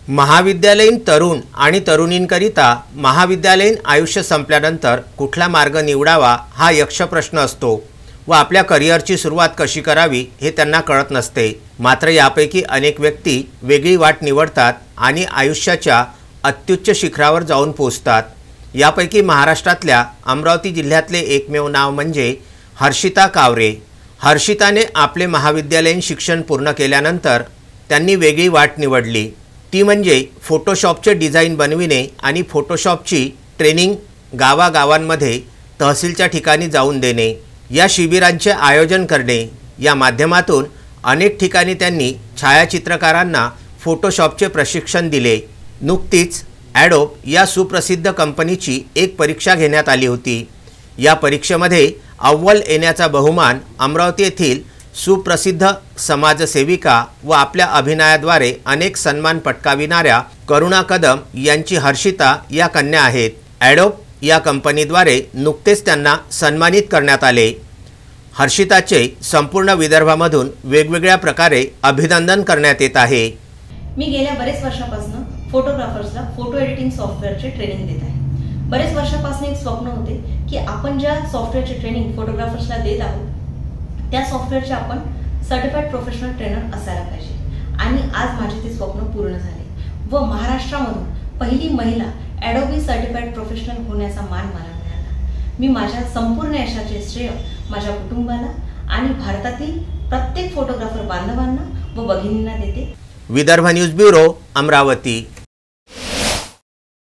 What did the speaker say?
महाविद्यालयीन तरुण आणि तरुणींकरिता महाविद्यालयीन आयुष्य संपल्यानंतर कुठला मार्ग निवडावा हा यक्ष प्रश्न असतो व आपल्या करिअरची सुरुवात कशी करावी हे त्यांना कळत नसते। मात्र यापैकी अनेक व्यक्ती वेगळी वाट निवडतात आणि आयुष्याच्या अत्युच्च शिखरावर जाऊन पोहोचतात। यापैकी महाराष्ट्रातल्या अमरावती जिल्ह्यातले एकमेव नाव म्हणजे हर्षिता कावरे। हर्षिताने आपले महाविद्यालयीन शिक्षण पूर्ण केल्यानंतर त्यांनी वेगळी वाट निवडली, ती म्हणजे फोटोशॉपचे डिझाईन बनविणे आणि फोटोशॉपची ट्रेनिंग गावागावांमध्ये तहसीलच्या ठिकाणी जाऊन देणे, या शिबिरांचे आयोजन करणे। या माध्यमातून अनेक ठिकाणी त्यांनी छायाचित्रकारांना फोटोशॉपचे प्रशिक्षण दिले। नुकतीच ॲडोब या सुप्रसिद्ध कंपनीची एक परीक्षा घेण्यात आली होती। या परीक्षेमध्ये अव्वल येण्याचा बहुमान अमरावती येथील सुप्रसिद्ध समाजसेविका व आपल्या अभिनयाद्वारे अनेक सन्मान पटकाविणाऱ्या करुणा कदम यांची हर्षिता या कन्या आहेत। ॲडोब या कंपनीद्वारे नुकतेच त्यांना सन्मानित करण्यात आले। हर्षिताचे संपूर्ण विदर्भामधून वेगवेगळ्या प्रकारे अभिनंदन करण्यात येत आहे। मी गेल्या बरेच वर्षापासून फोटोग्राफर्सला फोटो एडिटिंग सॉफ्टवेअरचे ट्रेनिंग देत आहे। बरेच वर्षापासून एक स्वप्न होते की आपण ज्या सॉफ्टवेअरचे ट्रेनिंग फोटोग्राफर्सला देत आहोत त्या सॉफ्टवेअरचे आपण सर्टिफाईड प्रोफेशनल ट्रेनर असायला पाहिजे आणि आज माझे ते स्वप्न पूर्ण झाले व महाराष्ट्रामधून पहिली महिला ॲडोबी सर्टिफाईड प्रोफेशनल होण्याचा मान मला मिळाला। मी माझ्या संपूर्ण यशाचे श्रेय माझ्या कुटुंबाला आणि भारतातील प्रत्येक फोटोग्राफर बांधवांना व भगिनींना देते। Vidarbha news bureau, Amravati.